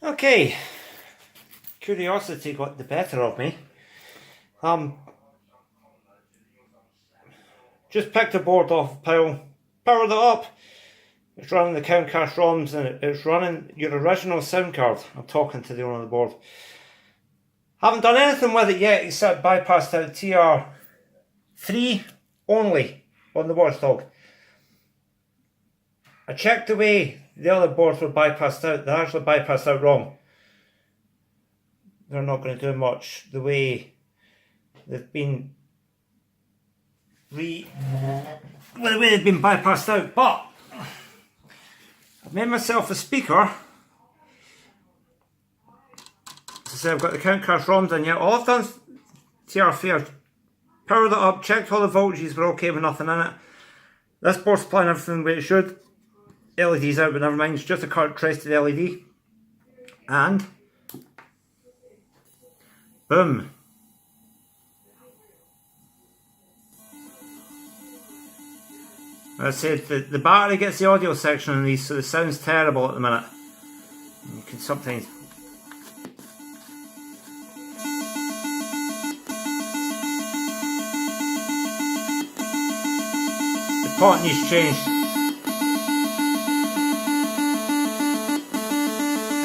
Okay, curiosity got the better of me. Just picked a board off a pile, powered it up. It's running the Countcast ROMs and it's running your original sound card. I'm talking to the owner of the board. Haven't done anything with it yet except bypassed out TR3 only on the Watchdog. I checked the way the other boards were bypassed out. They're actually bypassed out wrong. They're not going to do much the way they've been the way they've been bypassed out. But I've made myself a speaker. As I say, I've got the Countcast ROMs in yet. All I've done is TR3. I've powered it up, checked all the voltages were okay with nothing in it. This board's supplying everything the way it should. LED's out, but never mind, it's just a current trace to the LED. And boom. As I said, the battery gets the audio section on these, so the sound's terrible at the minute. You can sometimes. The pot needs changed.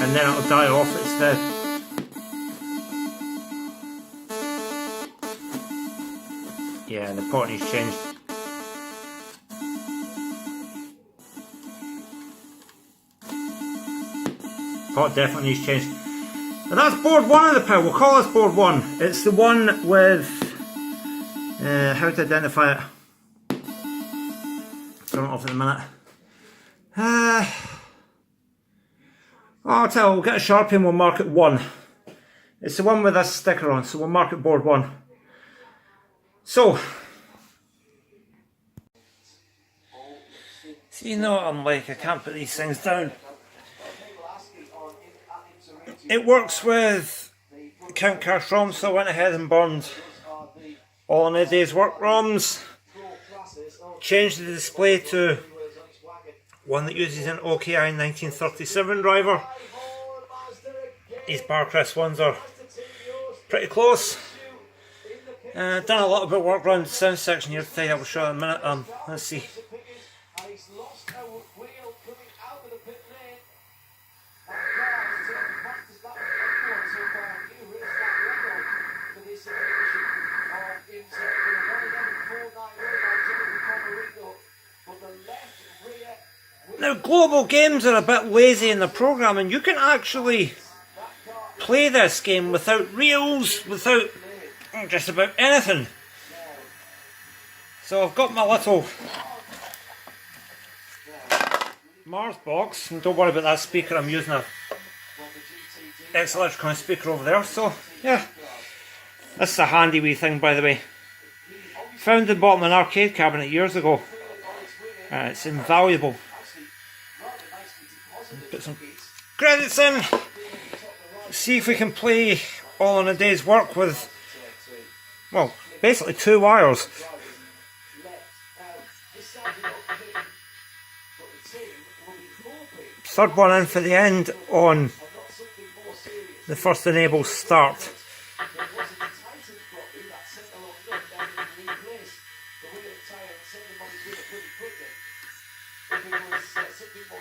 And then it'll die off instead. Yeah, the pot needs changed. Pot definitely needs changed. Now that's board one of the pile. We'll call this board one. It's the one with how to identify it. Turn it off in a minute. I'll tell you, we'll get a Sharpie and we'll mark it 1. It's the one with this sticker on, so we'll mark it board 1. So, see, you know what I'm like, I can't put these things down. It works with Countcast ROMs, so I went ahead and burned all in a day's work ROMs. Changed the display to one that uses an OKI 1937 driver. These Barcrest ones are pretty close. Done a little bit of work around the sound section here to tidy up a shot in a minute. Let's see. Now, global games are a bit lazy in the programming. You can actually play this game without reels, without just about anything. So I've got my little Mars box, and don't worry about that speaker, I'm using a X-Electricon speaker over there. So yeah, this is a handy wee thing, by the way. Found the bottom of an arcade cabinet years ago. It's invaluable. Put some credits in. See if we can play all in a day's work with, well, basically 2 wires. Third one in for the end on the first enable start.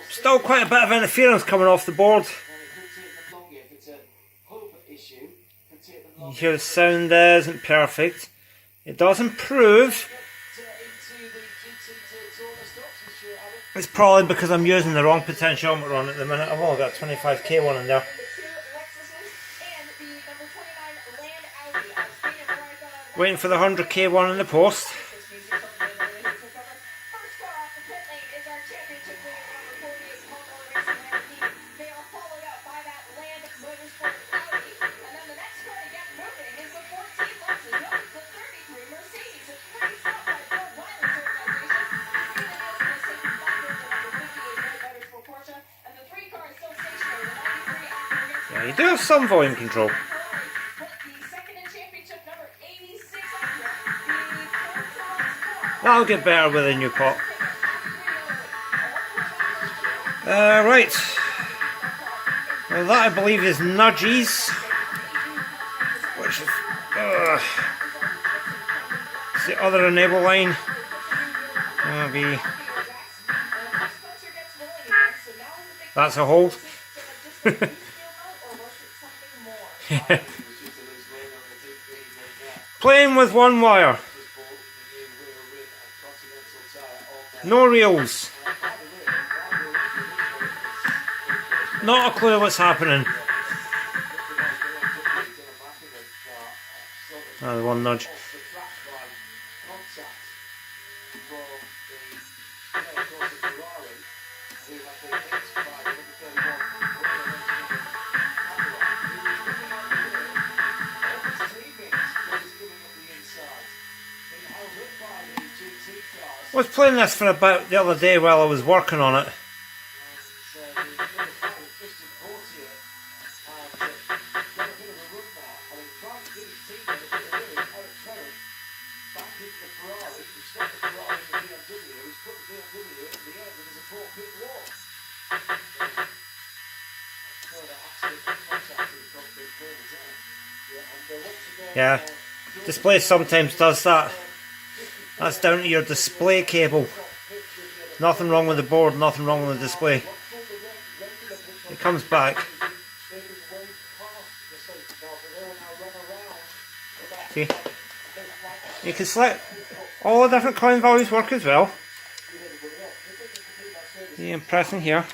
Still quite a bit of interference coming off the board. You hear the sound there isn't perfect. It does improve. It's probably because I'm using the wrong potentiometer on at the minute. I've only got a 25k one in there. Waiting for the 100k one in the post. Yeah, you do have some volume control. That'll get better with a new pot. Right. Well, that I believe is nudges, which is it's the other enable line. Maybe that's a hold. Playing with one wire. No reels. Not a clue what's happening. Oh, the one nudge. I was playing this for about the other day while I was working on it. Yeah, display sometimes does that. That's down to your display cable. Nothing wrong with the board, nothing wrong with the display. It comes back. See? You can select all the different coin values work as well. See, I'm pressing here.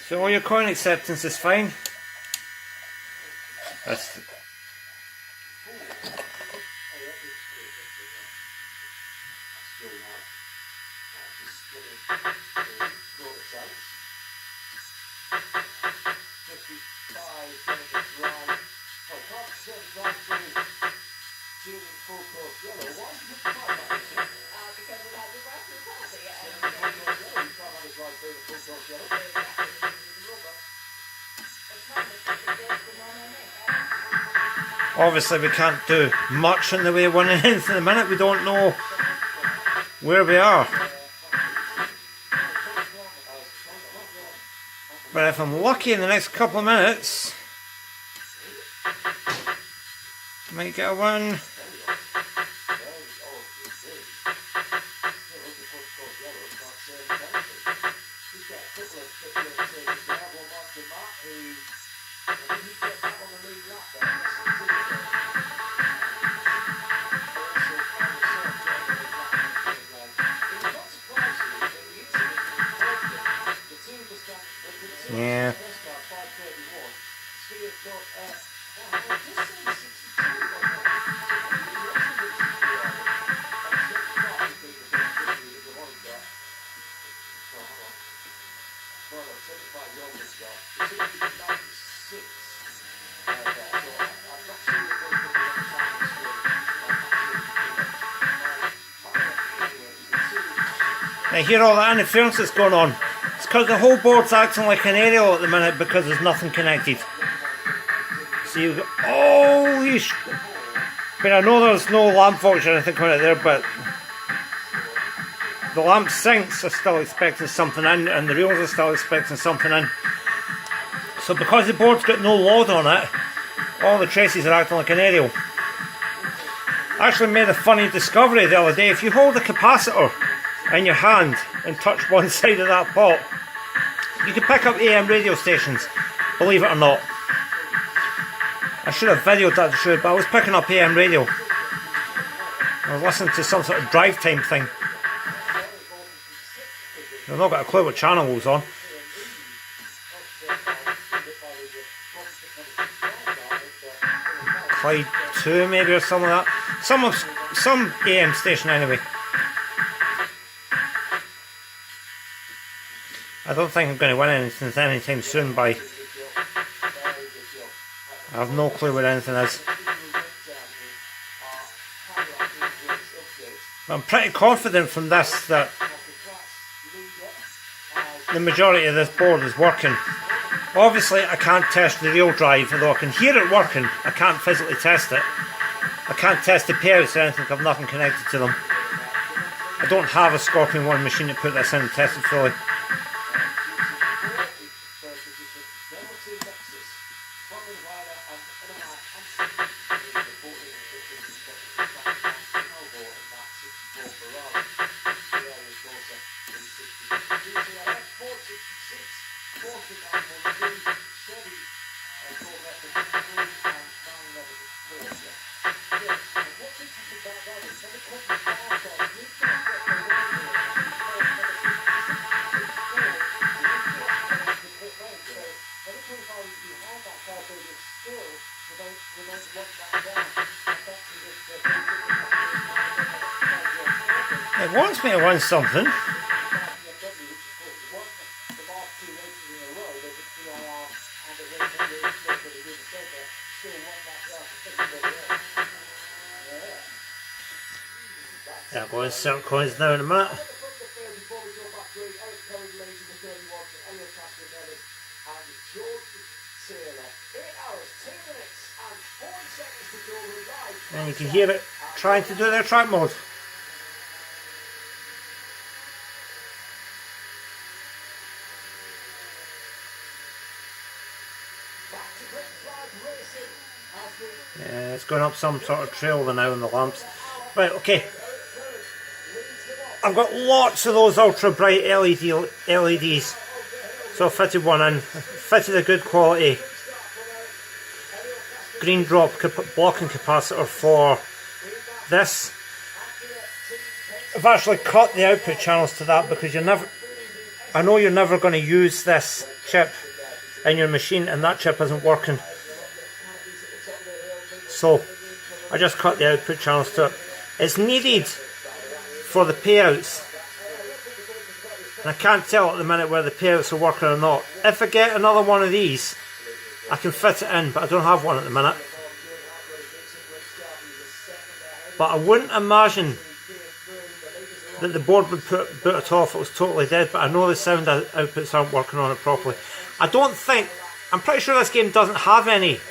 So all your coin acceptance is fine. That's obviously we can't do much in the way of winning anything at the minute. We don't know where we are. But if I'm lucky in the next couple of minutes, I might get a win. Yeah. Now hear all that interference that's going on. It's because the whole board's acting like an aerial at the minute because there's nothing connected. So you go, holy sh... I mean, I know there's no lamp function or anything coming out there, but the lamp sinks are still expecting something in, and the reels are still expecting something in. So because the board's got no load on it, all the traces are acting like an aerial. I actually made a funny discovery the other day. If you hold a capacitor in your hand and touch one side of that pot, you can pick up AM radio stations, believe it or not. I should have videoed that to show it, but I was picking up AM radio. I was listening to some sort of drive time thing. I've not got a clue what channel it was on. Clyde 2 maybe or something like that. Some AM station anyway. I don't think I'm going to win anything anytime soon by... I have no clue what anything is. But I'm pretty confident from this that the majority of this board is working. Obviously I can't test the real drive, although I can hear it working. I can't physically test it. I can't test the payouts or anything, I've nothing connected to them. I don't have a Scorpion 1 machine to put this in and test it fully. It wants me to run something. Yeah, go insert coins now in a minute. And you can hear it trying to do their track mode. Yeah, it's going up some sort of trail now in the lamps. Right, okay. I've got lots of those ultra bright LEDs. So I fitted one in. Fitted a good quality green drop blocking capacitor for this. I've actually cut the output channels to that because I know you're never going to use this chip in your machine and that chip isn't working. So I just cut the output channels to it. It's needed for the payouts. And I can't tell at the minute whether the payouts are working or not. If I get another one of these, I can fit it in, but I don't have one at the minute. But I wouldn't imagine that the board would boot it off if it was totally dead, but I know the sound outputs aren't working on it properly. I'm pretty sure this game doesn't have any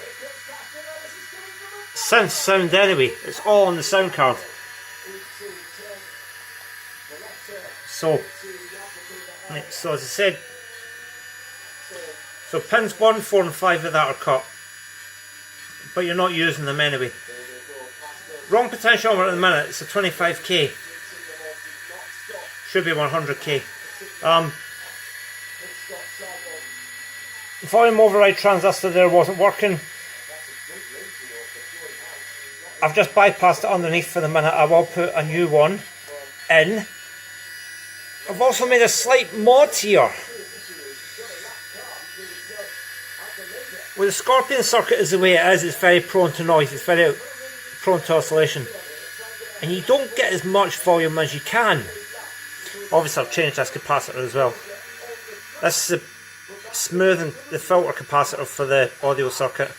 synth sound anyway. It's all on the sound card. So as I said, so pins 1, 4 and 5 of that are cut, but you're not using them anyway. Wrong potentiometer at the minute, it's a 25k, should be 100k. Volume override transistor there wasn't working. I've just bypassed it underneath for the minute. I will put a new one in. I've also made a slight mod here. With the Scorpion circuit as the way it is, it's very prone to noise, it's very prone to oscillation. And you don't get as much volume as you can. Obviously I've changed this capacitor as well. This is smoothing the filter capacitor for the audio circuit.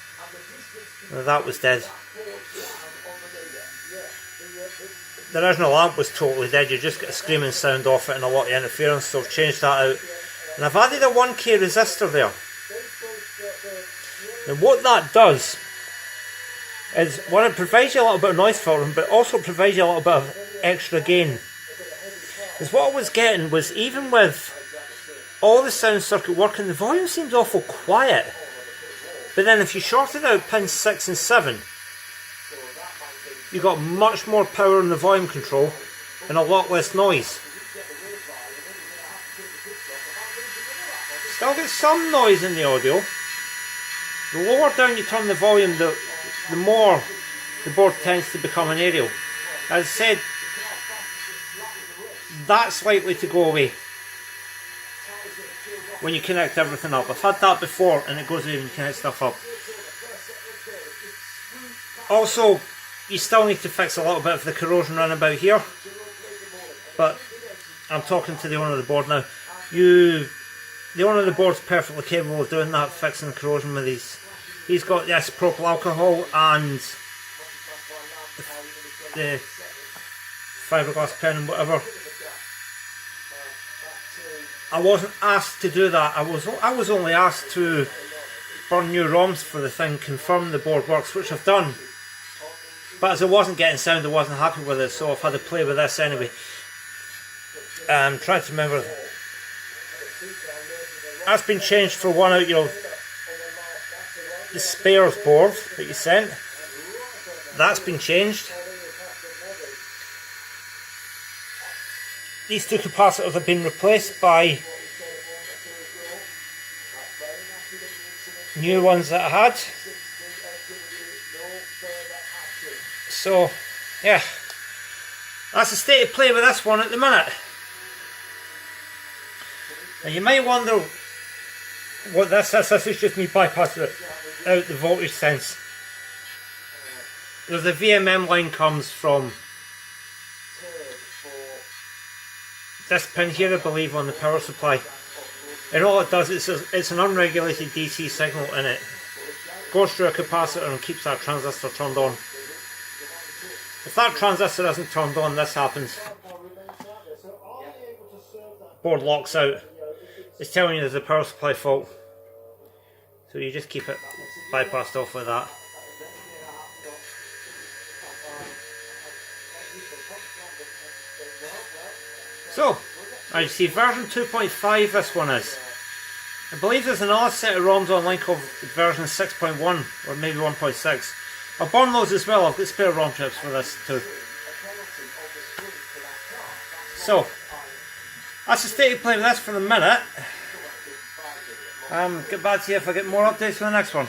Now that was dead. The original lamp was totally dead, you just get a screaming sound off it and a lot of interference, so I've changed that out. And I've added a 1k resistor there. And what that does is, one, it provides you a little bit of noise filtering, but also provides you a little bit of extra gain. Because what I was getting was, even with all the sound circuit working, the volume seems awful quiet. But then if you shorted out pins 6 and 7, you got much more power in the volume control and a lot less noise. Still get some noise in the audio. The lower down you turn the volume, the more the board tends to become an aerial. As I said, that's likely to go away when you connect everything up. I've had that before and it goes away when you connect stuff up. Also, you still need to fix a little bit of the corrosion around about here, but I'm talking to the owner of the board now. The owner of the board's perfectly capable of doing that, fixing the corrosion with these. He's got the isopropyl alcohol and the fiberglass pen and whatever. I wasn't asked to do that. I was only asked to burn new ROMs for the thing, confirm the board works, which I've done. But as I wasn't getting sound, I wasn't happy with it, so I've had to play with this anyway. I'm trying to remember. That's been changed for one out, the spares board that you sent. That's been changed. These two capacitors have been replaced by new ones that I had. So yeah, that's the state of play with this one at the minute. Now you might wonder what this is. This is just me bypassing it out the voltage sense. The VMM line comes from this pin here, I believe, on the power supply. And all it does is it's an unregulated DC signal in it. Goes through a capacitor and keeps that transistor turned on. If that transistor isn't turned on, this happens. Board locks out. It's telling you there's a power supply fault. So you just keep it bypassed off like that. So, as you see, version 2.5 this one is. I believe there's another set of ROMs online called version 6.1 or maybe 1.6. I'll burn those as well. I've got spare ROM chips for this too. So, that's the state of play with this for the minute. Get back to you if I get more updates for the next one.